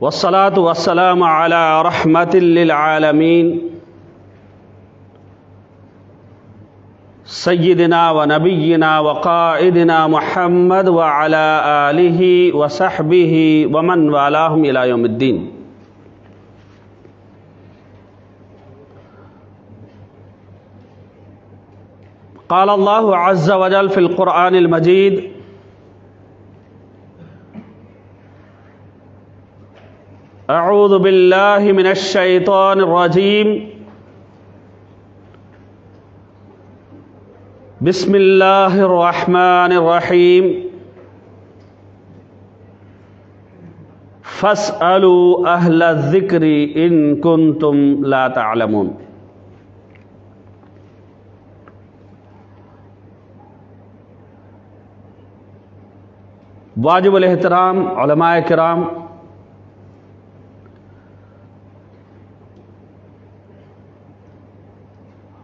والصلاة والسلام على رحمة للعالمين سيدنا ونبينا وقائدنا محمد وعلى آله وصحبه ومن والاهم إلى يوم الدين. قال الله عز وجل في القرآن المجيد: أعوذ بالله من الشيطان الرجيم، بسم الله الرحمن الرحيم، فاسألوا أهل الذكر إن كنتم لا تعلمون. واجب الاحترام علماء کرام،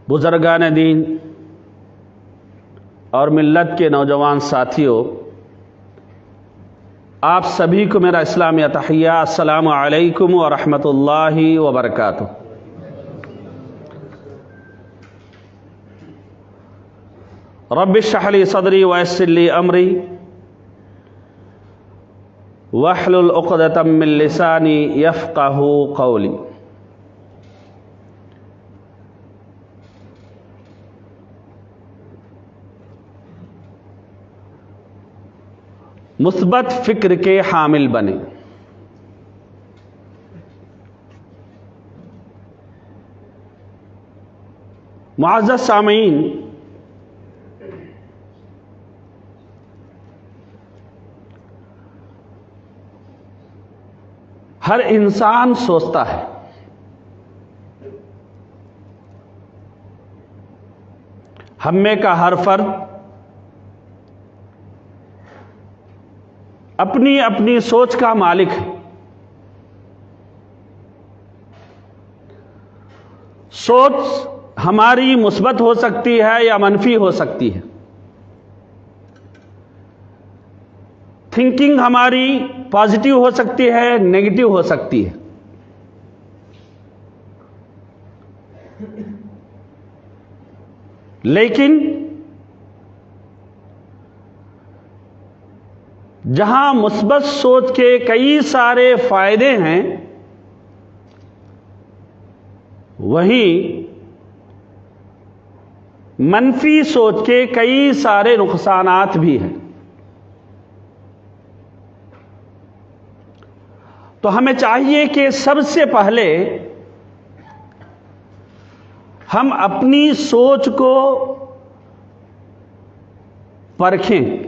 بزرگان دین اور ملت کے نوجوان ساتھیوں، آپ سبھی کو میرا اسلامی تحیہ السلام علیکم ورحمۃ اللہ وبرکاتہ. رب اشرح لي صدری ويسر لي امری واحلل عقدۃ من لسانی یفقہوا قولی. مثبت فکر کے حامل بنے. معزز سامعین، ہر انسان سوچتا ہے، ہم میں کا ہر فرد اپنی اپنی سوچ کا مالک ہے. سوچ ہماری مثبت ہو سکتی ہے یا منفی ہو سکتی ہے. تھنکنگ ہماری پازیٹیو ہو سکتی ہے، نیگیٹو ہو سکتی ہے. لیکن جہاں مثبت سوچ کے کئی سارے فائدے ہیں، وہیں منفی سوچ کے کئی سارے نقصانات بھی ہیں. تو ہمیں چاہیے کہ سب سے پہلے ہم اپنی سوچ کو پرکھیں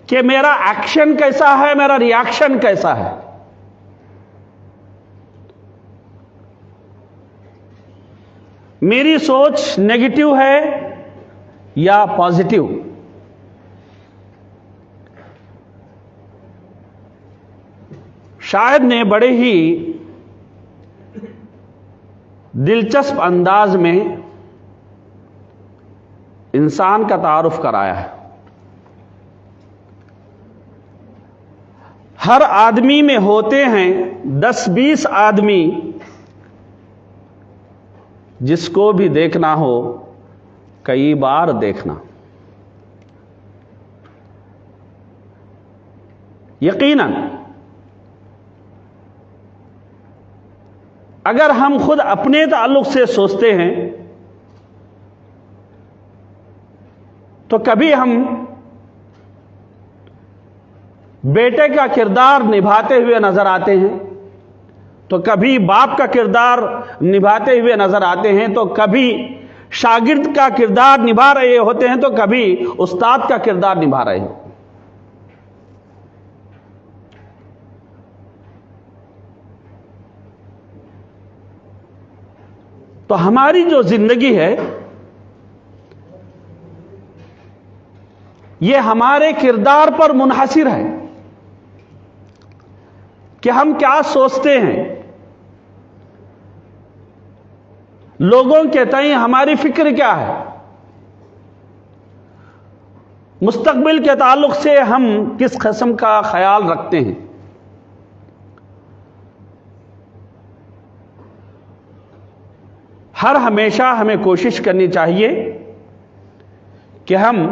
کہ میرا ایکشن کیسا ہے، میرا ری ایکشن کیسا ہے. میری سوچ نیگیٹو ہے یا پازیٹیو. شاعر نے بڑے ہی دلچسپ انداز میں انسان کا تعارف کرایا ہے. ہر آدمی میں ہوتے ہیں 10-20 آدمی جس کو بھی دیکھنا ہو کئی بار دیکھنا. یقیناً اگر ہم خود اپنے تعلق سے سوچتے ہیں تو کبھی ہم بیٹے کا کردار نبھاتے ہوئے نظر آتے ہیں، تو کبھی باپ کا کردار نبھاتے ہوئے نظر آتے ہیں، تو کبھی شاگرد کا کردار نبھا رہے ہوتے ہیں، تو کبھی استاد کا کردار نبھا رہے ہیں. تو ہماری جو زندگی ہے یہ ہمارے کردار پر منحصر ہے کہ ہم کیا سوچتے ہیں. لوگوں کے تئیں ہماری فکر کیا ہے. مستقبل کے تعلق سے ہم کس قسم کا خیال رکھتے ہیں؟ ہر ہمیشہ ہمیں کوشش کرنی چاہیے کہ ہم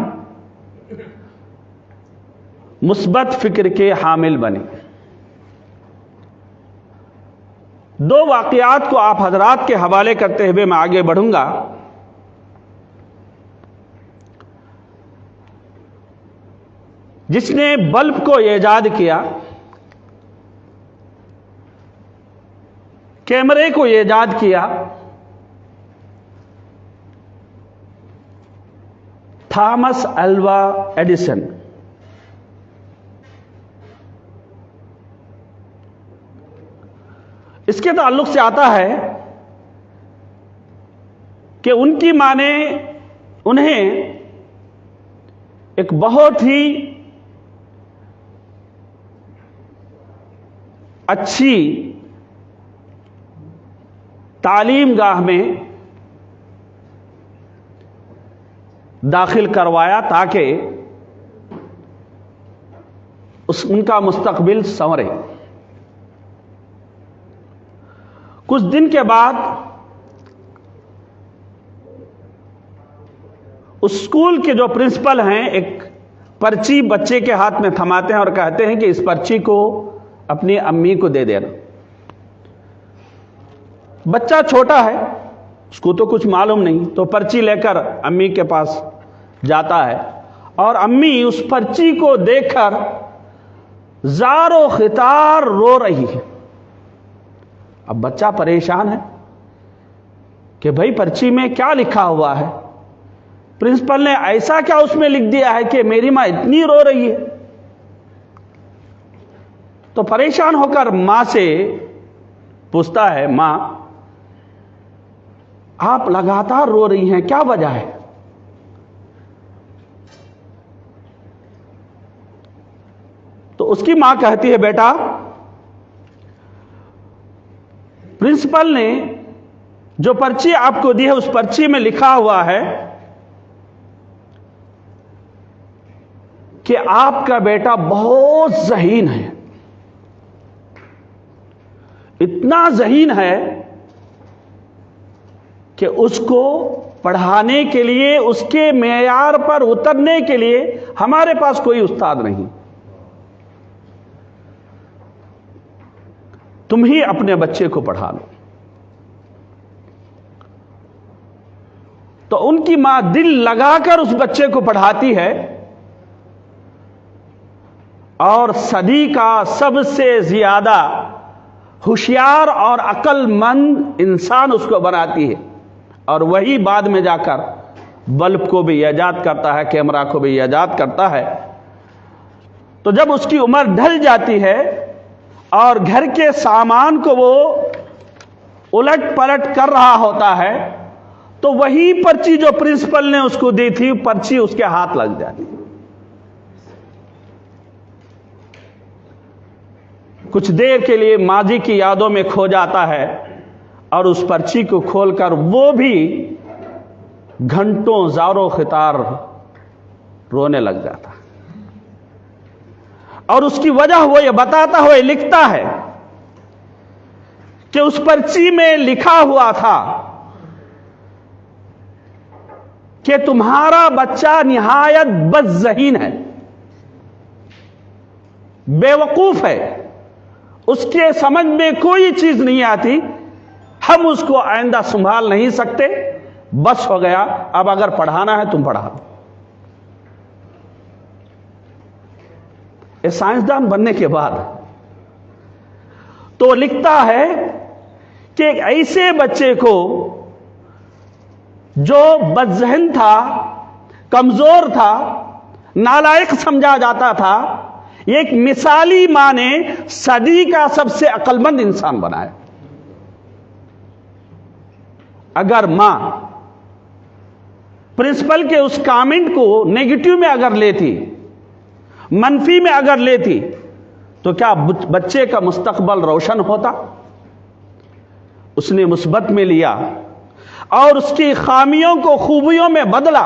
مثبت فکر کے حامل بنیں۔ دو واقعات کو آپ حضرات کے حوالے کرتے ہوئے میں آگے بڑھوں گا۔ جس نے بلب کو ایجاد کیا، کیمرے کو ایجاد کیا، تھامس الوا ایڈیسن۔ اس کے تعلق سے آتا ہے کہ ان کی ماں نے انہیں ایک بہت ہی اچھی تعلیم گاہ میں داخل کروایا تاکہ ان کا مستقبل سنورے۔ کچھ دن کے بعد اسکول کے جو پرنسپل ہیں ایک پرچی بچے کے ہاتھ میں تھماتے ہیں اور کہتے ہیں کہ اس پرچی کو اپنی امی کو دے دینا۔ بچہ چھوٹا ہے، اس کو تو کچھ معلوم نہیں، تو پرچی لے کر امی کے پاس جاتا ہے اور امی اس پرچی کو دیکھ کر زار و خطار رو رہی ہے۔ اب بچہ پریشان ہے کہ بھائی پرچی میں کیا لکھا ہوا ہے؟ پرنسپل نے ایسا کیا اس میں لکھ دیا ہے کہ میری ماں اتنی رو رہی ہے؟ تو پریشان ہو کر ماں سے پوچھتا ہے، ماں آپ لگاتار رو رہی ہیں، کیا وجہ ہے؟ تو اس کی ماں کہتی ہے، بیٹا پرنسپل نے جو پرچی آپ کو دی ہے اس پرچی میں لکھا ہوا ہے کہ آپ کا بیٹا بہت ذہین ہے، اتنا ذہین ہے کہ اس کو پڑھانے کے لیے، اس کے معیار پر اترنے کے لیے ہمارے پاس کوئی استاد نہیں، تم ہی اپنے بچے کو پڑھا لو۔ تو ان کی ماں دل لگا کر اس بچے کو پڑھاتی ہے اور صدی کا سب سے زیادہ ہوشیار اور عقل مند انسان اس کو بناتی ہے، اور وہی بعد میں جا کر بلب کو بھی ایجاد کرتا ہے، کیمرہ کو بھی ایجاد کرتا ہے۔ تو جب اس کی عمر ڈھل جاتی ہے اور گھر کے سامان کو وہ الٹ پلٹ کر رہا ہوتا ہے تو وہی پرچی جو پرنسپل نے اس کو دی تھی، پرچی اس کے ہاتھ لگ جاتی۔ کچھ دیر کے لیے ماضی کی یادوں میں کھو جاتا ہے اور اس پرچی کو کھول کر وہ بھی گھنٹوں زار و خطار رونے لگ جاتا، اور اس کی وجہ وہ یہ بتاتا ہوئے لکھتا ہے کہ اس پرچی میں لکھا ہوا تھا کہ تمہارا بچہ نہایت بد ذہین ہے، بے وقوف ہے، اس کے سمجھ میں کوئی چیز نہیں آتی، ہم اس کو آئندہ سنبھال نہیں سکتے، بس ہو گیا، اب اگر پڑھانا ہے تم پڑھا دو۔ سائنسدان بننے کے بعد تو لکھتا ہے کہ ایک ایسے بچے کو جو بدذہن تھا، کمزور تھا، نالائق سمجھا جاتا تھا، ایک مثالی ماں نے صدی کا سب سے عقل مند انسان بنایا۔ اگر ماں پرنسپل کے اس کامنٹ کو نیگیٹو میں اگر لیتی، منفی میں اگر لیتی، تو کیا بچے کا مستقبل روشن ہوتا؟ اس نے مثبت میں لیا اور اس کی خامیوں کو خوبیوں میں بدلا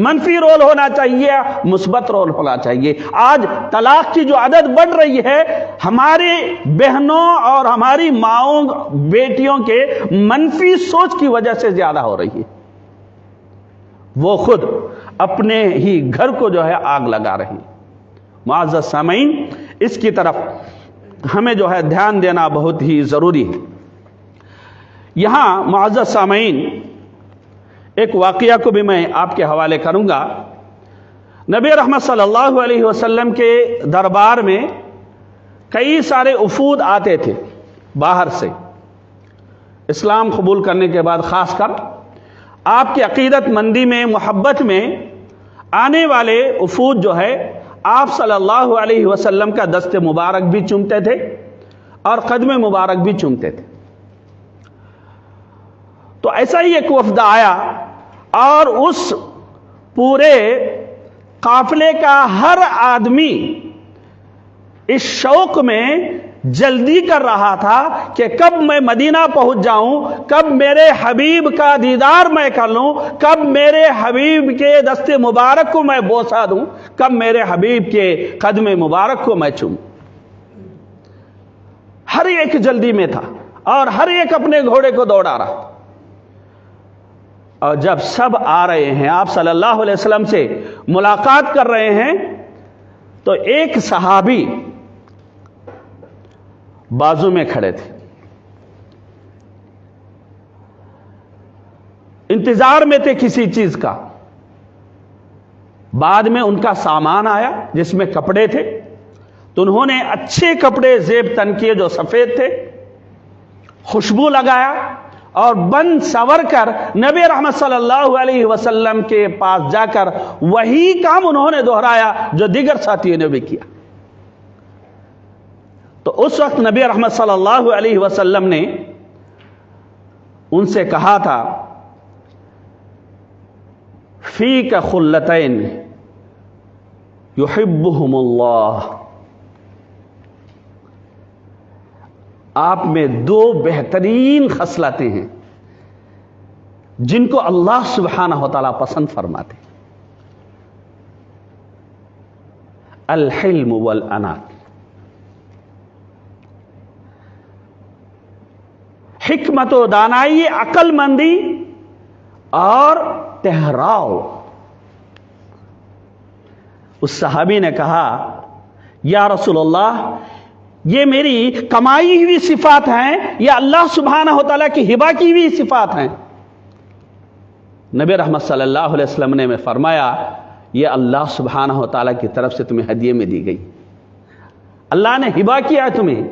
منفی رول ہونا چاہیے، مثبت رول ہونا چاہیے۔ آج طلاق کی جو عدد بڑھ رہی ہے، ہمارے بہنوں اور ہماری ماؤں بیٹیوں کے منفی سوچ کی وجہ سے زیادہ ہو رہی ہے۔ وہ خود اپنے ہی گھر کو جو ہے آگ لگا رہی ہے۔ معزز سامعین، اس کی طرف ہمیں جو ہے دھیان دینا بہت ہی ضروری ہے۔ یہاں معزز سامعین ایک واقعہ کو بھی میں آپ کے حوالے کروں گا۔ نبی رحمت صلی اللہ علیہ وسلم کے دربار میں کئی سارے وفود آتے تھے باہر سے، اسلام قبول کرنے کے بعد خاص کر آپ کی عقیدت مندی میں، محبت میں آنے والے وفود جو ہے آپ صلی اللہ علیہ وسلم کا دست مبارک بھی چومتے تھے اور قدم مبارک بھی چومتے تھے۔ تو ایسا ہی ایک وفد آیا اور اس پورے قافلے کا ہر آدمی اس شوق میں جلدی کر رہا تھا کہ کب میں مدینہ پہنچ جاؤں، کب میرے حبیب کا دیدار میں کر لوں، کب میرے حبیب کے دست مبارک کو میں بوسہ دوں، کب میرے حبیب کے قدم مبارک کو میں چوموں۔ ہر ایک جلدی میں تھا اور ہر ایک اپنے گھوڑے کو دوڑا رہا تھا۔ اور جب سب آ رہے ہیں، آپ صلی اللہ علیہ وسلم سے ملاقات کر رہے ہیں، تو ایک صحابی بازو میں کھڑے تھے، انتظار میں تھے کسی چیز کا۔ بعد میں ان کا سامان آیا جس میں کپڑے تھے، تو انہوں نے اچھے کپڑے زیب تن کیے جو سفید تھے، خوشبو لگایا اور بن سور کر نبی رحمت صلی اللہ علیہ وسلم کے پاس جا کر وہی کام انہوں نے دہرایا جو دیگر ساتھیوں نے بھی کیا۔ تو اس وقت نبی رحمت صلی اللہ علیہ وسلم نے ان سے کہا تھا، فیک خلتین یحبہم اللہ، آپ میں دو بہترین خصلتیں ہیں جن کو اللہ سبحانہ و تعالیٰ پسند فرماتے ہیں، الحلم والانات، حکمت و دانائی، عقل مندی اور ٹھہراؤ۔ اس صحابی نے کہا، یا رسول اللہ، یہ میری کمائی ہوئی صفات ہیں یا اللہ سبحانہ و تعالیٰ کی ہبہ کی ہوئی صفات ہیں؟ نبی رحمت صلی اللہ علیہ وسلم نے فرمایا، یہ اللہ سبحانہ و تعالیٰ کی طرف سے تمہیں ہدیے میں دی گئی، اللہ نے ہبہ کیا ہے تمہیں۔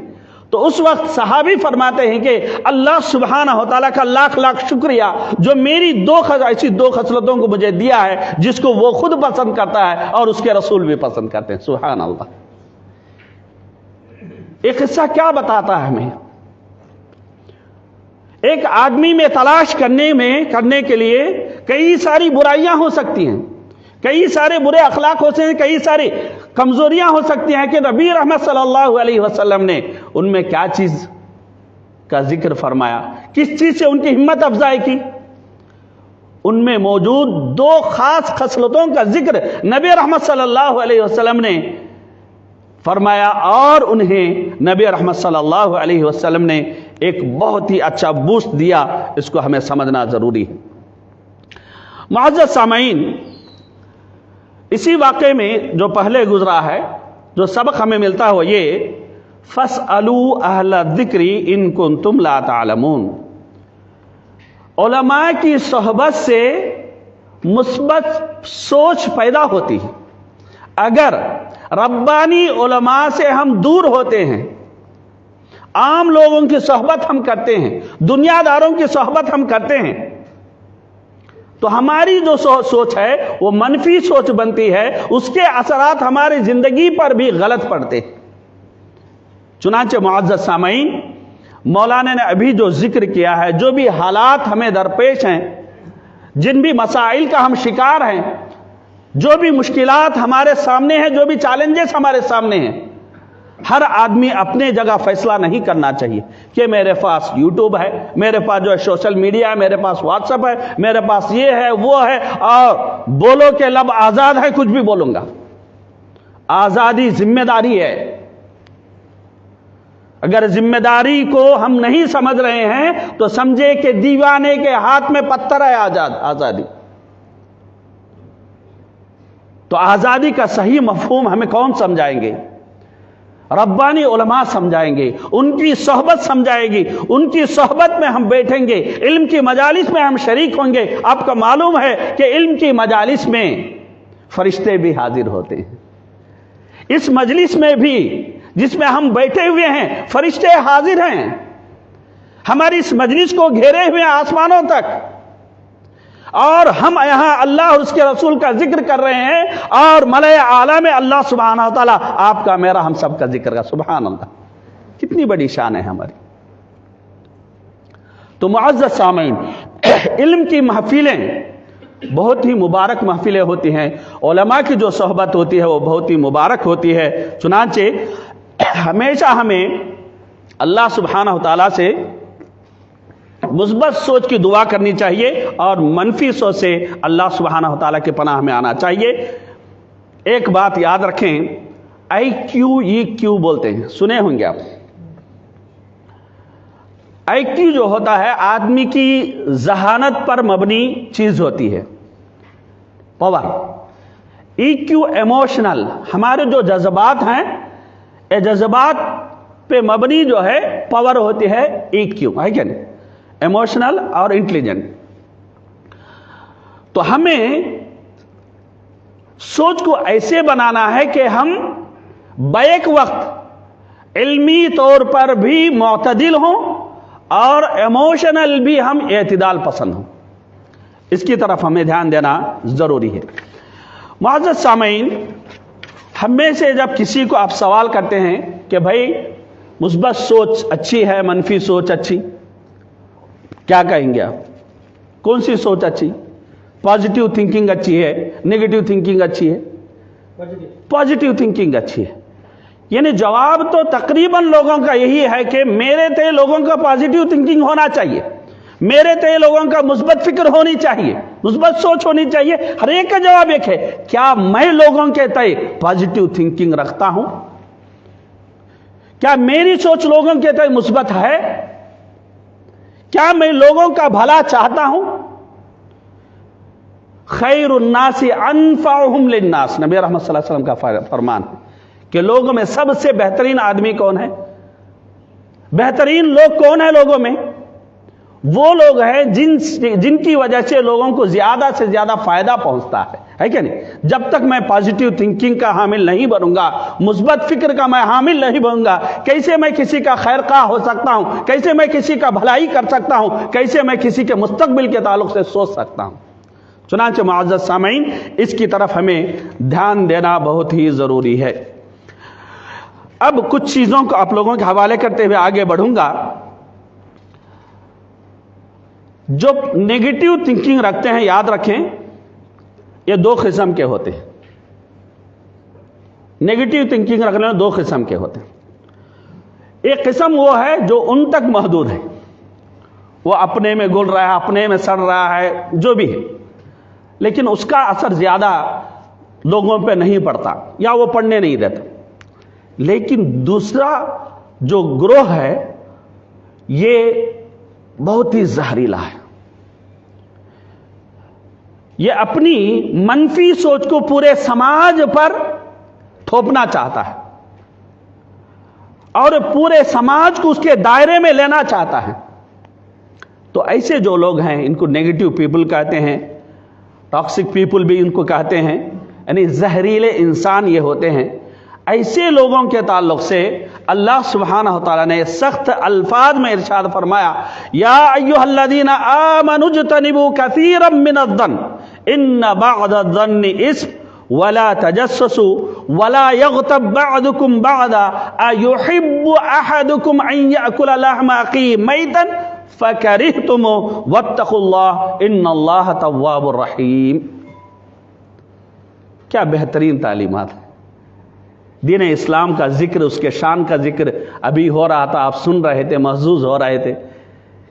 تو اس وقت صحابی فرماتے ہیں کہ اللہ سبحانہ و تعالیٰ کا لاکھ لاکھ شکریہ جو میری ایسی دو خصلتوں کو مجھے دیا ہے جس کو وہ خود پسند کرتا ہے اور اس کے رسول بھی پسند کرتے ہیں۔ سبحان اللہ۔ ایک قصہ کیا بتاتا ہے ہمیں؟ ایک آدمی میں تلاش کرنے کے لیے کئی ساری برائیاں ہو سکتی ہیں، کئی سارے برے اخلاق ہو سکتے ہیں، کئی ساری کمزوریاں ہو سکتی ہیں، کہ نبی رحمت صلی اللہ علیہ وسلم نے ان میں کیا چیز کا ذکر فرمایا، کس چیز سے ان کی ہمت افزائی کی؟ ان میں موجود دو خاص خصلتوں کا ذکر نبی رحمت صلی اللہ علیہ وسلم نے فرمایا، اور انہیں نبی رحمت صلی اللہ علیہ وسلم نے ایک بہت ہی اچھا بوسٹ دیا۔ اس کو ہمیں سمجھنا ضروری ہے۔ معزز سامعین، اسی واقعے میں جو پہلے گزرا ہے، جو سبق ہمیں ملتا ہے وہ یہ، فَاسْأَلُوا أَهْلَ الذِّكْرِ إِن كُنتُمْ لَا تَعْلَمُونَ۔ علماء کی صحبت سے مثبت سوچ پیدا ہوتی ہے۔ اگر ربانی علماء سے ہم دور ہوتے ہیں، عام لوگوں کی صحبت ہم کرتے ہیں، دنیا داروں کی صحبت ہم کرتے ہیں، تو ہماری جو سوچ ہے وہ منفی سوچ بنتی ہے، اس کے اثرات ہماری زندگی پر بھی غلط پڑتے ہیں۔ چنانچہ معزز سامعین، مولانا نے ابھی جو ذکر کیا ہے، جو بھی حالات ہمیں درپیش ہیں، جن بھی مسائل کا ہم شکار ہیں، جو بھی مشکلات ہمارے سامنے ہیں، جو بھی چیلنجز ہمارے سامنے ہیں، ہر آدمی اپنے جگہ فیصلہ نہیں کرنا چاہیے کہ میرے پاس یوٹیوب ہے، میرے پاس جو ہے سوشل میڈیا ہے، میرے پاس واٹس ایپ ہے، میرے پاس یہ ہے وہ ہے، اور بولو کہ لب آزاد ہے، کچھ بھی بولوں گا۔ آزادی ذمہ داری ہے۔ اگر ذمہ داری کو ہم نہیں سمجھ رہے ہیں تو سمجھے کہ دیوانے کے ہاتھ میں پتھر ہے آزادی۔ تو آزادی کا صحیح مفہوم ہمیں کون سمجھائیں گے؟ ربانی علماء سمجھائیں گے، ان کی صحبت سمجھائے گی، ان کی صحبت میں ہم بیٹھیں گے، علم کی مجالس میں ہم شریک ہوں گے۔ آپ کو معلوم ہے کہ علم کی مجالس میں فرشتے بھی حاضر ہوتے ہیں۔ اس مجلس میں بھی جس میں ہم بیٹھے ہوئے ہیں فرشتے حاضر ہیں، ہماری اس مجلس کو گھیرے ہوئے آسمانوں تک، اور ہم یہاں اللہ اور اس کے رسول کا ذکر کر رہے ہیں، اور ملائے اعلیٰ میں اللہ سبحانہ و تعالیٰ آپ کا میرا ہم سب کا ذکر کر۔ سبحان اللہ، کتنی بڑی شان ہے ہماری۔ تو معزز سامعین، علم کی محفلیں بہت ہی مبارک محفلیں ہوتی ہیں، علماء کی جو صحبت ہوتی ہے وہ بہت ہی مبارک ہوتی ہے۔ چنانچہ ہمیشہ ہمیں اللہ سبحانہ و تعالیٰ سے مثبت سوچ کی دعا کرنی چاہیے، اور منفی سوچ سے اللہ سبحانہ و تعالیٰ کے پناہ میں آنا چاہیے۔ ایک بات یاد رکھیں، آئی کیو ای کیو بولتے ہیں، سنے ہوں گے آپ۔ آئی کیو جو ہوتا ہے آدمی کی ذہانت پر مبنی چیز ہوتی ہے، پاور۔ ای کیو ایموشنل، ہمارے جو جذبات ہیں، یہ جذبات پہ مبنی جو ہے پاور ہوتی ہے ای کیو، ہے کیا نہیں؟ ایموشنل اور انٹیلیجنٹ۔ تو ہمیں سوچ کو ایسے بنانا ہے کہ ہم بیک وقت علمی طور پر بھی معتدل ہوں، اور ایموشنل بھی ہم اعتدال پسند ہوں۔ اس کی طرف ہمیں دھیان دینا ضروری ہے۔ معزز سامعین، ہمیں سے جب کسی کو آپ سوال کرتے ہیں کہ بھائی مثبت سوچ اچھی ہے، منفی سوچ اچھی، کیا کہیں گے آپ؟ کون سی سوچ اچھی؟ پازیٹیو تھنکنگ اچھی ہے، نیگیٹو تھنکنگ اچھی ہے؟ پازیٹیو تھنکنگ اچھی ہے۔ یعنی جواب تو تقریباً لوگوں کا یہی ہے کہ میرے تئیں لوگوں کا پازیٹیو تھنکنگ ہونا چاہیے، میرے تئیں لوگوں کا مثبت فکر ہونی چاہیے، مثبت سوچ ہونی چاہیے۔ ہر ایک کا جواب ایک ہے، کیا میں لوگوں کے تئیں پازیٹیو تھنکنگ رکھتا ہوں؟ کیا میری سوچ لوگوں کے تئیں مثبت ہے؟ کیا میں لوگوں کا بھلا چاہتا ہوں؟ خیر الناس انفعهم للناس، نبی رحمت صلی اللہ علیہ وسلم کا فرمان ہے کہ لوگوں میں سب سے بہترین آدمی کون ہے؟ بہترین لوگ کون ہیں لوگوں میں؟ وہ لوگ ہیں جن کی وجہ سے لوگوں کو زیادہ سے زیادہ فائدہ پہنچتا ہے کیا نہیں؟ جب تک میں پازیٹیو تھنکنگ کا حامل نہیں بنوں گا، مثبت فکر کا میں حامل نہیں بنوں گا، کیسے میں کسی کا خیر خواہ ہو سکتا ہوں؟ کیسے میں کسی کا بھلائی کر سکتا ہوں؟ کیسے میں کسی کے مستقبل کے تعلق سے سوچ سکتا ہوں؟ چنانچہ معزز سامعین، اس کی طرف ہمیں دھیان دینا بہت ہی ضروری ہے۔ اب کچھ چیزوں کو آپ لوگوں کے حوالے کرتے ہوئے آگے بڑھوں گا۔ جو نیگیٹو تھنکنگ رکھتے ہیں، یاد رکھیں یہ دو قسم کے ہوتے ہیں۔ نیگیٹو تھنکنگ رکھنے میں دو قسم کے ہوتے ہیں۔ ایک قسم وہ ہے جو ان تک محدود ہے، وہ اپنے میں گل رہا ہے، اپنے میں سڑ رہا ہے، جو بھی ہے، لیکن اس کا اثر زیادہ لوگوں پہ نہیں پڑتا یا وہ پڑھنے نہیں دیتا۔ لیکن دوسرا جو گروہ ہے یہ بہت ہی زہریلا ہے، یہ اپنی منفی سوچ کو پورے سماج پر تھوپنا چاہتا ہے اور پورے سماج کو اس کے دائرے میں لینا چاہتا ہے۔ تو ایسے جو لوگ ہیں ان کو نیگیٹو پیپل کہتے ہیں، ٹاکسک پیپل بھی ان کو کہتے ہیں، یعنی زہریلے انسان یہ ہوتے ہیں۔ ایسے لوگوں کے تعلق سے اللہ سبحانہ وتعالی نے سخت الفاظ میں ارشاد فرمایا، یا ایھا الذین آمنوا اجتنبوا کثیرا من الظن ان بعض الظن اثم ولا تجسسوا ولا یغتب بعضکم بعضا ایحب احدکم ان یأکل لحم اخیہ میتا فکرہتموہ واتقوا اللہ ان اللہ تواب الرحیم۔ کیا بہترین تعلیمات ہے! دین اسلام کا ذکر، اس کے شان کا ذکر ابھی ہو رہا تھا، آپ سن رہے تھے، محظوظ ہو رہے تھے.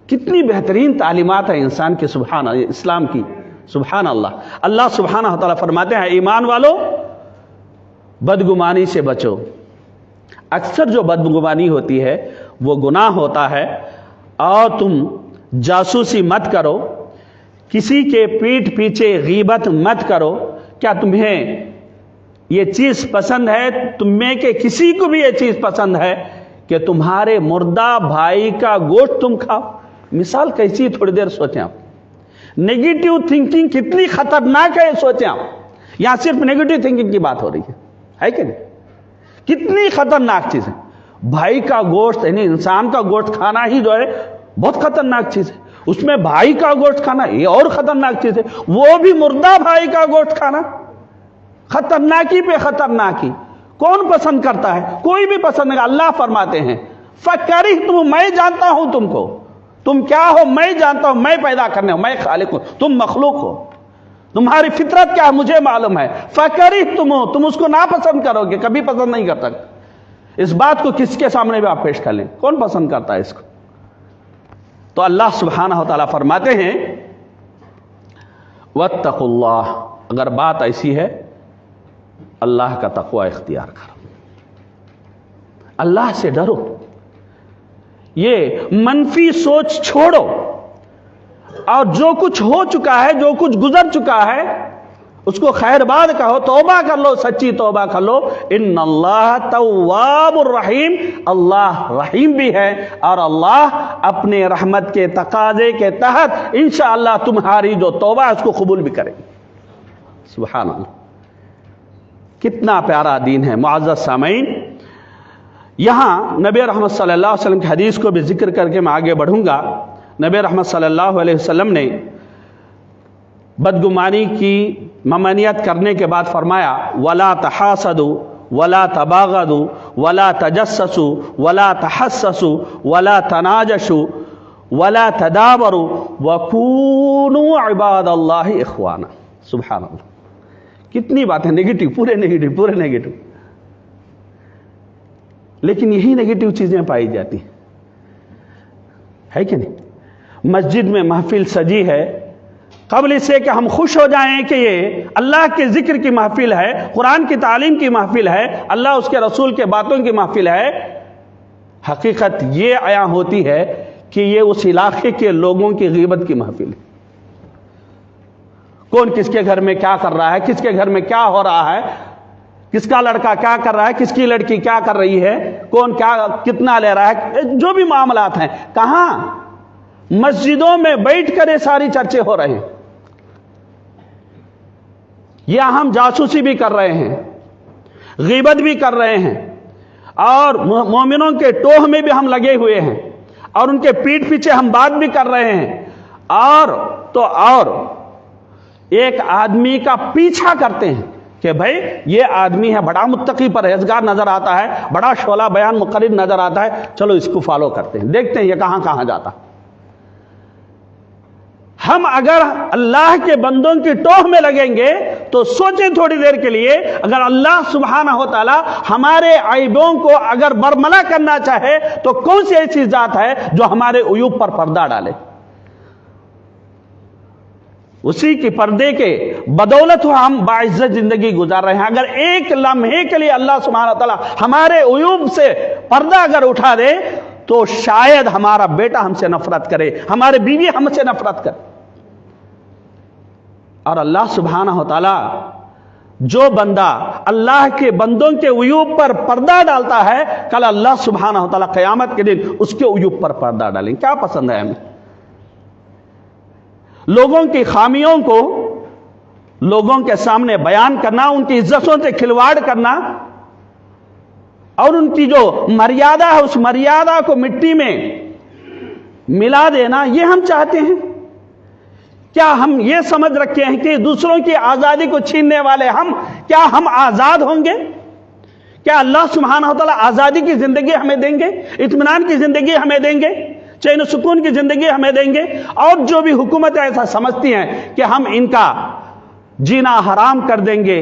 کتنی بہترین تعلیمات ہیں انسان کے سبحان اسلام کی. سبحان اللہ. اللہ سبحانہ تعالیٰ فرماتے ہیں ایمان والو بدگمانی سے بچو. اکثر جو بدگمانی ہوتی ہے وہ گناہ ہوتا ہے. اور تم جاسوسی مت کرو، کسی کے پیٹھ پیچھے غیبت مت کرو. کیا تمہیں یہ چیز پسند ہے، تم میں کہ کسی کو بھی یہ چیز پسند ہے کہ تمہارے مردہ بھائی کا گوشت تم کھاؤ؟ مثال کیسی، تھوڑی دیر سوچیں آپ. نیگیٹو تھنکنگ کتنی خطرناک ہے، سوچیں آپ. یہاں صرف نیگیٹو تھنکنگ کی بات ہو رہی ہے کہ نہیں؟ کتنی خطرناک چیز ہے. بھائی کا گوشت، یعنی انسان کا گوشت کھانا ہی جو ہے بہت خطرناک چیز ہے. اس میں بھائی کا گوشت کھانا یہ اور خطرناک چیز ہے، وہ بھی مردہ بھائی کا گوشت کھانا. خطرناکی پہ خطرناکی. کون پسند کرتا ہے؟ کوئی بھی پسند نہیں. اللہ فرماتے ہیں فَكَرِهْتُمْ، میں جانتا ہوں تم کو، تم کیا ہو میں جانتا ہوں، میں پیدا کرنے ہوں، میں خالق ہوں، تم مخلوق ہو، تمہاری فطرت کیا ہے مجھے معلوم ہے. فَكَرِهْتُمْ، تم اس کو ناپسند کرو گے، کبھی پسند نہیں کر سکتے. اس بات کو کس کے سامنے بھی آپ پیش کر لیں، کون پسند کرتا ہے اس کو؟ تو اللہ سبحانہ تعالیٰ فرماتے ہیں وَاتَّقُوا اللَّهَ، اگر بات ایسی ہے اللہ کا تقوی اختیار کرو، اللہ سے ڈرو. یہ منفی سوچ چھوڑو، اور جو کچھ ہو چکا ہے، جو کچھ گزر چکا ہے اس کو خیر باد کہو، توبہ کر لو، سچی توبہ کر لو. ان اللہ تواب الرحیم، اللہ رحیم بھی ہے، اور اللہ اپنے رحمت کے تقاضے کے تحت انشاءاللہ تمہاری جو توبہ ہے اس کو قبول بھی کرے. سبحان اللہ. کتنا پیارا دین ہے. معزز سامعین، یہاں نبی رحمت صلی اللہ علیہ وسلم کی حدیث کو بھی ذکر کر کے میں آگے بڑھوں گا. نبی رحمت صلی اللہ علیہ وسلم نے بدگمانی کی ممانعت کرنے کے بعد فرمایا وَلَا تَحَاسَدُوا وَلَا تَبَاغَضُوا وَلَا تَجَسَّسُوا وَلَا تَحَسَّسُوا وَلَا تَنَاجَشُوا وَلَا تَدَابَرُوا وَكُونُوا عِبَادَ اللَّهِ إِخْوَانًا. سبحان اللہ. کتنی باتیں نیگیٹو، پورے نیگیٹو. لیکن یہی نیگیٹو چیزیں پائی جاتی ہے کہ نہیں؟ مسجد میں محفل سجی ہے، قبل اس سے کہ ہم خوش ہو جائیں کہ یہ اللہ کے ذکر کی محفل ہے، قرآن کی تعلیم کی محفل ہے، اللہ اس کے رسول کے باتوں کی محفل ہے، حقیقت یہ عیاں ہوتی ہے کہ یہ اس علاقے کے لوگوں کی غیبت کی محفل ہے. کون کس کے گھر میں کیا کر رہا ہے، کس کے گھر میں کیا ہو رہا ہے، کس کا لڑکا کیا کر رہا ہے، کس کی لڑکی کیا کر رہی ہے، کون کیا کتنا لے رہا ہے، جو بھی معاملات ہیں. کہاں؟ مسجدوں میں بیٹھ کر یہ ساری چرچے ہو رہے ہیں. یا ہم جاسوسی بھی کر رہے ہیں، غیبت بھی کر رہے ہیں، اور مومنوں کے ٹوہ میں بھی ہم لگے ہوئے ہیں، اور ان کے پیٹھ پیچھے ہم بات بھی کر رہے ہیں، اور ایک آدمی کا پیچھا کرتے ہیں کہ بھائی یہ آدمی ہے، بڑا متقی پرہیزگار نظر آتا ہے، بڑا شعلہ بیان مقرر نظر آتا ہے، چلو اس کو فالو کرتے ہیں، دیکھتے ہیں یہ کہاں کہاں جاتا. ہم اگر اللہ کے بندوں کی ٹوہ میں لگیں گے تو سوچیں تھوڑی دیر کے لیے، اگر اللہ سبحانہ و تعالی ہمارے عیبوں کو اگر برملا کرنا چاہے تو کون سی ایسی ذات ہے جو ہمارے عیوب پر پردہ ڈالے؟ اسی کی پردے کے بدولت ہم باعزت زندگی گزار رہے ہیں. اگر ایک لمحے کے لیے اللہ سبحانہ و تعالی ہمارے عیوب سے پردہ اگر اٹھا دے تو شاید ہمارا بیٹا ہم سے نفرت کرے، ہمارے بیوی ہم سے نفرت کرے. اور اللہ سبحانہ و تعالی جو بندہ اللہ کے بندوں کے عیوب پر پردہ ڈالتا ہے، کل اللہ سبحانہ و تعالی قیامت کے دن اس کے عیوب پر پردہ ڈالیں. کیا پسند ہے ہمیں؟ لوگوں کی خامیوں کو لوگوں کے سامنے بیان کرنا، ان کی عزتوں سے کھلواڑ کرنا، اور ان کی جو مریادہ ہے اس مریادہ کو مٹی میں ملا دینا، یہ ہم چاہتے ہیں؟ کیا ہم یہ سمجھ رکھے ہیں کہ دوسروں کی آزادی کو چھیننے والے کیا ہم آزاد ہوں گے؟ کیا اللہ سبحانہ و تعالیٰ آزادی کی زندگی ہمیں دیں گے؟ اطمینان کی زندگی ہمیں دیں گے؟ چین و سکون کی زندگی ہمیں دیں گے؟ اور جو بھی حکومتیں ایسا سمجھتی ہیں کہ ہم ان کا جینا حرام کر دیں گے،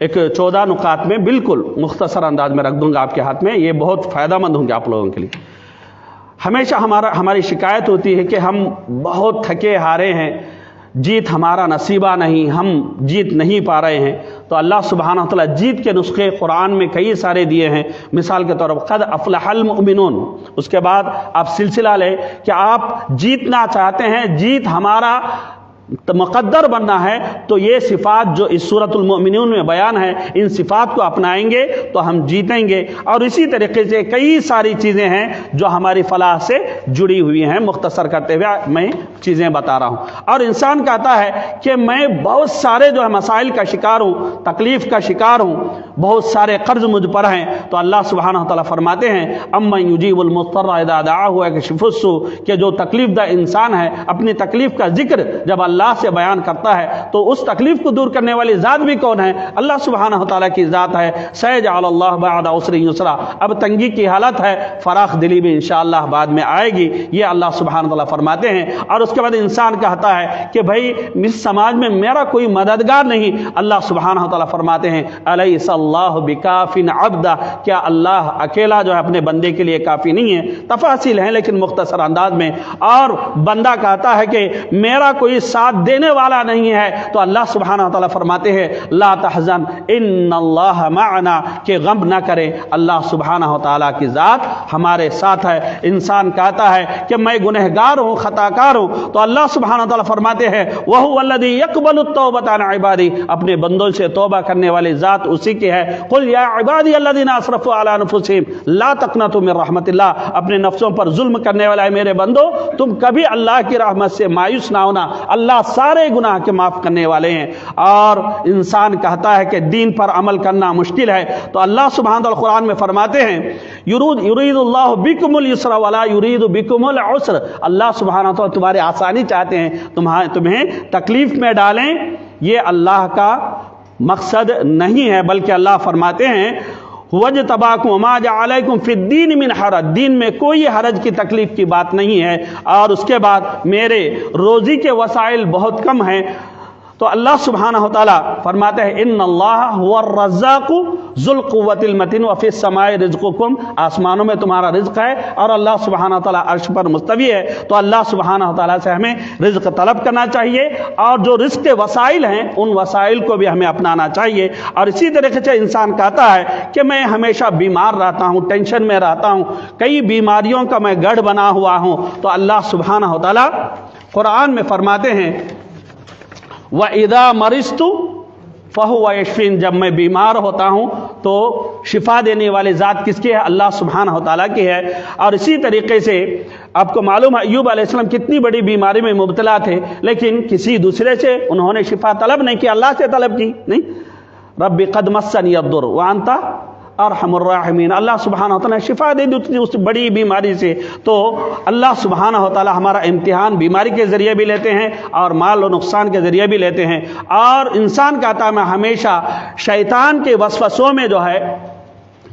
ایک 14 نکات میں بالکل مختصر انداز میں رکھ دوں گا آپ کے ہاتھ میں، یہ بہت فائدہ مند ہوں گے آپ لوگوں کے لیے۔ ہمیشہ ہماری شکایت ہوتی ہے کہ ہم بہت تھکے ہارے ہیں، جیت ہمارا نصیبہ نہیں، ہم جیت نہیں پا رہے ہیں۔ تو اللہ سبحانہ وتعالیٰ جیت کے نسخے قرآن میں کئی سارے دیے ہیں۔ مثال کے طور پر قد افلح المؤمنون، اس کے بعد آپ سلسلہ لیں کہ آپ جیتنا چاہتے ہیں، جیت ہمارا مقدر بننا ہے، تو یہ صفات جو اس سورۃ المؤمنون میں بیان ہے، ان صفات کو اپنائیں گے تو ہم جیتیں گے۔ اور اسی طریقے سے کئی ساری چیزیں ہیں جو ہماری فلاح سے جڑی ہوئی ہیں، مختصر کرتے ہوئے میں چیزیں بتا رہا ہوں۔ اور انسان کہتا ہے کہ میں بہت سارے جو ہے مسائل کا شکار ہوں، تکلیف کا شکار ہوں، بہت سارے قرض مجھ پر ہیں، تو اللہ سبحانہ وتعالیٰ فرماتے ہیں امن یجیب المضطر اذا دعاہ ویکشف السوء، کہ جو تکلیف دہ انسان ہے اپنی تکلیف کا ذکر جب اللہ سے بیان کرتا ہے تو اس تکلیف کو دور کرنے والی ذات بھی کون ہے؟ اللہ سبحانہ وتعالیٰ کی ذات ہے۔ سیجعل اللہ بعد عسر یسرا، اب تنگی کی حالت ہے، فراخ دلی بھی انشاءاللہ بعد میں آئے گی، یہ اللہ سبحانہ وتعالیٰ فرماتے ہیں۔ اور اس کے بعد انسان کہتا ہے کہ بھائی اس سماج میں میرا کوئی مددگار نہیں، اللہ سبحانہ وتعالیٰ فرماتے ہیں الیس اللہ بکاف عبدہ، کیا اللہ اکیلا جو ہے اپنے بندے کے لیے کافی نہیں ہے؟ تفاصیل ہیں لیکن مختصر انداز میں۔ اور بندہ کہتا ہے کہ میرا کوئی ساتھ دینے والا نہیں ہے، تو اللہ سبحانہ وتعالیٰ فرماتے ہیں لا تحزن ان اللہ معنا، کہ غم نہ کرے، اللہ سبحانہ وتعالیٰ کی ذات ہمارے ساتھ ہے۔ انسان کہتا ہے کہ میں گنہگار ہوں، خطاکار ہوں، تو اللہ سبحانہ وتعالیٰ فرماتے ہیں وَهُوَ الَّذِي يَقْبَلُ التَّوْبَةَ عَنْ عِبَادِهِ، اپنے بندوں سے توبہ کرنے والی ذات اسی کی ہے۔ قُلْ يَا عِبَادِيَ الَّذِينَ أَسْرَفُوا عَلَىٰ أَنفُسِهِمْ لَا تَقْنَطُوا مِن رَحْمَةِ اللَّهِ، اپنے نفسوں پر ظلم کرنے والے میرے بندو تم کبھی اللہ کی رحمت سے مایوس نہ ہونا، اللہ سارے گناہ کے معاف کرنے والے ہیں۔ اور انسان کہتا ہے کہ دین پر عمل کرنا مشکل ہے، تو اللہ سبحانہ وتعالیٰ قرآن میں فرماتے ہیں یرید اللہ بکم اليسر ولا یرید بکم العسر، اللہ سبحانہ وتعالیٰ تمہاری آسانی چاہتے ہیں، تمہیں تکلیف میں ڈالیں، یہ اللہ کا مقصد نہیں ہے، بلکہ اللہ فرماتے ہیں وَاجْتَبَاكُمْ وَمَا جَعَلَ عَلَيْكُمْ فِي الدِّينِ مِنْ حَرَجٍ، دین میں کوئی حرج کی تکلیف کی بات نہیں ہے۔ اور اس کے بعد میرے روزی کے وسائل بہت کم ہیں، تو اللہ سبحانہ وتعالیٰ فرماتے ہیں ان اللہ هو الرزاق ذو القوة المتین وفی السماء رزقکم، آسمانوں میں تمہارا رزق ہے اور اللہ سبحانہ وتعالیٰ عرش پر مستوی ہے۔ تو اللہ سبحانہ وتعالیٰ سے ہمیں رزق طلب کرنا چاہیے، اور جو رزق کے وسائل ہیں ان وسائل کو بھی ہمیں اپنانا چاہیے۔ اور اسی طریقے سے انسان کہتا ہے کہ میں ہمیشہ بیمار رہتا ہوں، ٹینشن میں رہتا ہوں، کئی بیماریوں کا میں گڑھ بنا ہوا ہوں، تو اللہ سبحانہ وتعالیٰ قرآن میں فرماتے ہیں وَإِذَا مَرِضْتُ فَهُوَ يَشْفِينِ، جب میں بیمار ہوتا ہوں تو شفا دینے والی ذات کس کی ہے؟ اللہ سبحانہ وتعالیٰ کی ہے۔ اور اسی طریقے سے آپ کو معلوم ہے ایوب علیہ السلام کتنی بڑی بیماری میں مبتلا تھے، لیکن کسی دوسرے سے انہوں نے شفا طلب نہیں کی، اللہ سے طلب کی نہیں۔ رب قد مسنی الضر وانت ارحم الراحمین، اللہ سبحانہ وتعالیٰ نے شفا دے دی اس بڑی بیماری سے۔ تو اللہ سبحانہ وتعالیٰ ہمارا امتحان بیماری کے ذریعے بھی لیتے ہیں اور مال و نقصان کے ذریعے بھی لیتے ہیں۔ اور انسان کہتا ہے میں ہمیشہ شیطان کے وسوسوں میں جو ہے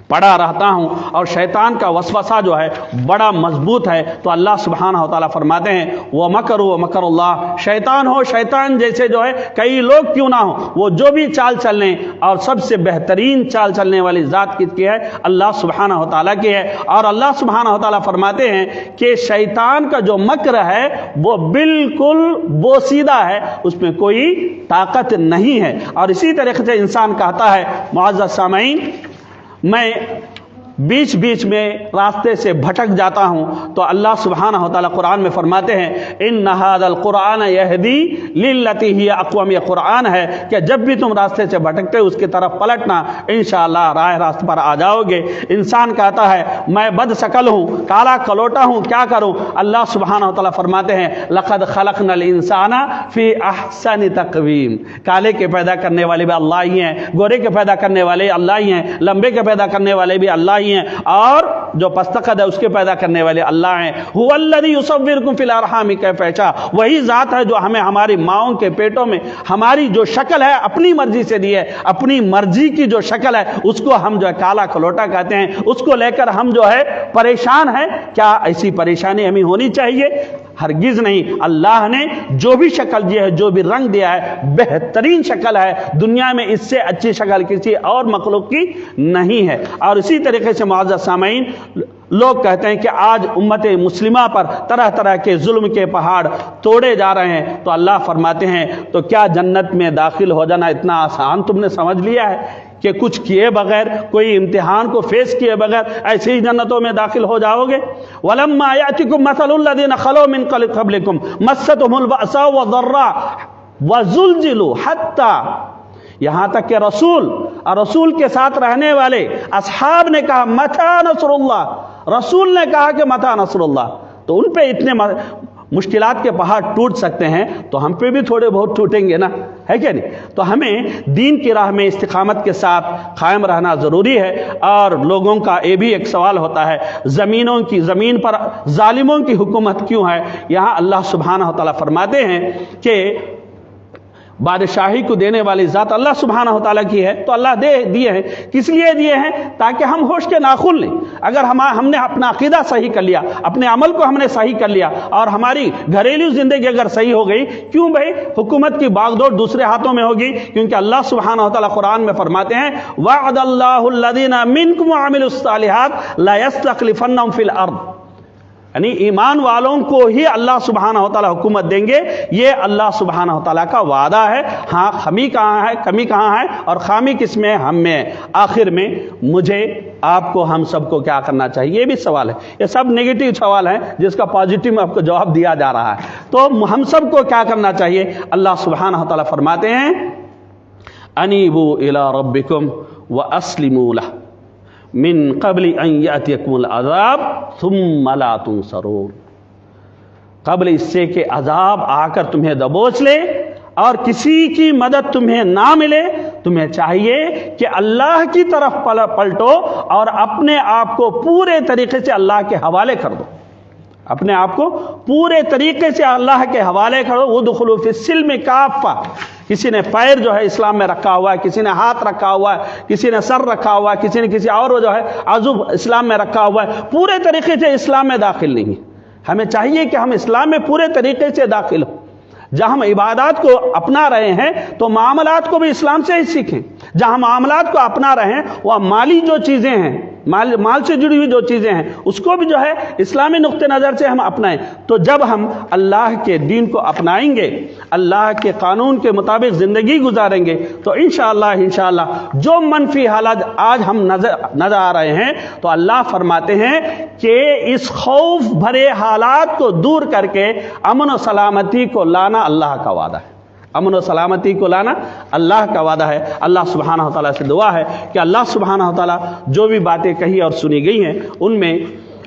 پڑا رہتا ہوں، اور شیطان کا وسوسہ جو ہے بڑا مضبوط ہے، تو اللہ سبحانہ وتعالیٰ فرماتے ہیں وَمَكَرُوا وَمَكَرُ اللَّهِ، شیطان ہو شیطان جیسے جو ہے کئی لوگ کیوں نہ ہوں، وہ جو بھی چال چل لیں، اور سب سے بہترین چال چلنے والی ذات کس کی ہے؟ اللہ سبحانہ وتعالیٰ کی ہے۔ اور اللہ سبحانہ وتعالیٰ فرماتے ہیں کہ شیطان کا جو مکر ہے وہ بالکل بوسیدہ ہے، اس میں کوئی طاقت نہیں ہے۔ اور اسی طریقے سے انسان کہتا ہے معزز سامعین میں بیچ بیچ میں راستے سے بھٹک جاتا ہوں، تو اللہ سبحانہ وتعالیٰ قرآن میں فرماتے ہیں ان ھذا القرآن یہدی للتی ہی اقوم، یہ قرآن ہے کہ جب بھی تم راستے سے بھٹکتے اس کی طرف پلٹنا، انشاءاللہ راہ راست پر آ جاؤ گے۔ انسان کہتا ہے میں بد شکل ہوں، کالا کلوٹا ہوں، کیا کروں؟ اللہ سبحانہ وتعالیٰ فرماتے ہیں لقد خلقنا الانسان فی احسن تقویم، کالے کے پیدا کرنے والے بھی اللہ ہی ہیں، گورے کے پیدا کرنے والے اللہ ہی ہیں، لمبے کے پیدا کرنے والے بھی اللہ ہی نہیں ہے, اور جو پستقد ہے اس کے پیدا کرنے والے اللہ ہیں. هو الذی یصورکم فی الارحام کیف یشاء, وہی ذات ہے جو ہمیں ہماری ماؤں کے پیٹوں میں ہماری جو شکل ہے اپنی مرضی سے دی ہے. اپنی مرضی کی جو شکل ہے اس کو ہم جو ہے کالا کلوٹا کہتے ہیں, اس کو لے کر ہم جو ہے پریشان ہیں. کیا ایسی پریشانی ہمیں ہونی چاہیے؟ ہرگز نہیں. اللہ نے جو بھی شکل دی ہے, جو بھی رنگ دیا ہے, بہترین شکل ہے. دنیا میں اس سے اچھی شکل کسی اور مخلوق کی نہیں ہے. اور اسی طریقے سے معزز سامعین, لوگ کہتے ہیں کہ آج امت مسلمہ پر طرح طرح کے ظلم کے پہاڑ توڑے جا رہے ہیں, تو اللہ فرماتے ہیں تو کیا جنت میں داخل ہو جانا اتنا آسان تم نے سمجھ لیا ہے کہ کچھ کیے بغیر, کوئی امتحان کو فیس کیے بغیر ایسے ہی جنتوں میں داخل ہو جاؤ گے؟ وَلَمَّا يَأْتِكُمْ مَثَلُ الَّذِينَ خَلَوْا مِنْ قَبْلِكُمْ مَسَّتْهُمُ الْبَأْسَاءُ وَالضَّرَّاءُ وَزُلْزِلُوا حَتَّى, یہاں تک کہ رسول کے ساتھ رہنے والے اصحاب نے کہا متى نصر اللہ, رسول نے کہا کہ متى نصر اللہ, تو ان پہ اتنے مشکلات کے پہاڑ ٹوٹ سکتے ہیں تو ہم پہ بھی تھوڑے بہت ٹوٹیں گے نا, ہے کیا نہیں؟ تو ہمیں دین کی راہ میں استقامت کے ساتھ قائم رہنا ضروری ہے. اور لوگوں کا یہ بھی ایک سوال ہوتا ہے, زمین پر ظالموں کی حکومت کیوں ہے؟ یہاں اللہ سبحانہ و تعالیٰ فرماتے ہیں کہ بادشاہی کو دینے والی ذات اللہ سبحانہ و تعالیٰ کی ہے, تو اللہ دیے ہیں. کس لیے دیے ہیں؟ تاکہ ہم ہوش کے ناخن لیں. اگر ہم نے اپنا عقیدہ صحیح کر لیا, اپنے عمل کو ہم نے صحیح کر لیا, اور ہماری گھریلو زندگی اگر صحیح ہو گئی, کیوں بھائی حکومت کی باغ دوڑ دوسرے ہاتھوں میں ہوگی؟ کیونکہ اللہ سبحانہ و تعالیٰ قرآن میں فرماتے ہیں وعد اللہ الذین منکم وعملوا الصالحات لا یستخلفنہم فی الارض, یعنی ایمان والوں کو ہی اللہ سبحانہ و تعالیٰ حکومت دیں گے. یہ اللہ سبحانہ و تعالیٰ کا وعدہ ہے. ہاں کمی کہاں ہے اور خامی کس میں؟ ہم میں. آخر میں مجھے آپ کو ہم سب کو کیا کرنا چاہیے؟ یہ بھی سوال ہے. یہ سب نیگیٹو سوال ہیں جس کا پازیٹیو میں آپ کو جواب دیا جا رہا ہے. تو ہم سب کو کیا کرنا چاہیے؟ اللہ سبحانہ و تعالیٰ فرماتے ہیں انیبوا الی ربکم واسلموا لہ من قبل ان یأتیکم العذاب ثم لا تنصرون, قبل اس سے کہ عذاب آ کر تمہیں دبوچ لے اور کسی کی مدد تمہیں نہ ملے, تمہیں چاہیے کہ اللہ کی طرف پلٹو اور اپنے آپ کو پورے طریقے سے اللہ کے حوالے کر دو. اپنے آپ کو پورے طریقے سے اللہ کے حوالے کرو. ادخلوا فی السلم کافہ, کسی نے پیر جو ہے اسلام میں رکھا ہوا ہے, کسی نے ہاتھ رکھا ہوا ہے, کسی نے سر رکھا ہوا ہے, کسی نے کسی اور جو ہے عضو اسلام میں رکھا ہوا ہے. پورے طریقے سے اسلام میں داخل نہیں ہے. ہمیں چاہیے کہ ہم اسلام میں پورے طریقے سے داخل ہوں. جہاں ہم عبادات کو اپنا رہے ہیں تو معاملات کو بھی اسلام سے ہی سیکھیں. جہاں معاملات کو اپنا رہے ہیں وہ مالی جو چیزیں ہیں, مال سے جڑی ہوئی جو چیزیں ہیں, اس کو بھی جو ہے اسلامی نقطہ نظر سے ہم اپنائیں. تو جب ہم اللہ کے دین کو اپنائیں گے, اللہ کے قانون کے مطابق زندگی گزاریں گے, تو انشاءاللہ جو منفی حالات آج ہم نظر آ رہے ہیں, تو اللہ فرماتے ہیں کہ اس خوف بھرے حالات کو دور کر کے امن و سلامتی کو لانا اللہ کا وعدہ ہے. امن و سلامتی کو لانا اللہ کا وعدہ ہے. اللہ سبحانہ و تعالیٰ سے دعا ہے کہ اللہ سبحانہ و تعالیٰ جو بھی باتیں کہی اور سنی گئی ہیں ان میں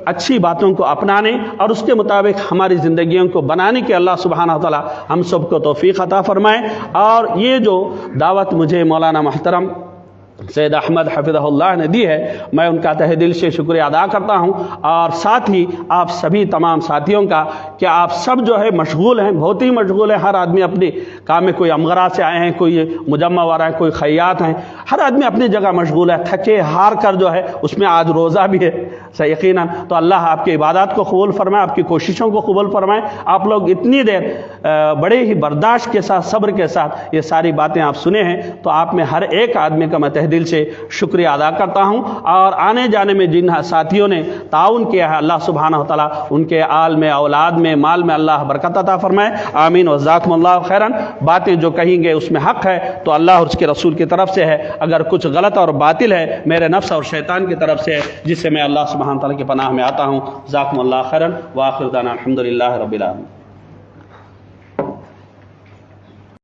اچھی باتوں کو اپنانے اور اس کے مطابق ہماری زندگیوں کو بنانے کے اللہ سبحانہ و تعالیٰ ہم سب کو توفیق عطا فرمائے. اور یہ جو دعوت مجھے مولانا محترم سید احمد حفظہ اللہ نے دی ہے, میں ان کا تہ دل سے شکریہ ادا کرتا ہوں. اور ساتھ ہی آپ سبھی تمام ساتھیوں کا کہ آپ سب جو ہے مشغول ہیں, بہت ہی مشغول ہیں. ہر آدمی اپنے کام میں, کوئی امغرا سے آئے ہیں, کوئی مجمع وارا ہیں, کوئی خیاط ہیں, ہر آدمی اپنی جگہ مشغول ہے. تھکے ہار کر جو ہے اس میں آج روزہ بھی ہے یقیناً. تو اللہ آپ کی عبادات کو قبول فرمائے, آپ کی کوششوں کو قبول فرمائے. آپ لوگ اتنی دیر بڑے ہی برداشت کے ساتھ, صبر کے ساتھ یہ ساری باتیں آپ سنے ہیں, تو آپ میں ہر ایک آدمی کا میں دل سے شکریہ ادا کرتا ہوں. اور آنے جانے میں جن ساتھیوں نے تعاون کیا ہے, اللہ سبحانہ و تعالیٰ ان کے آل میں, اولاد میں, مال میں اللہ برکت عطا فرمائے. آمین. وجزاکم اللہ خیرن. باتیں جو کہیں گے اس میں حق ہے تو اللہ اور اس کے رسول کی طرف سے ہے, اگر کچھ غلط اور باطل ہے میرے نفس اور شیطان کی طرف سے ہے, جس سے میں اللہ سبحانہ و تعالیٰ کی پناہ میں آتا ہوں. جزاکم اللہ خیرن. وآخر دعوانا الحمدللہ رب العالمین.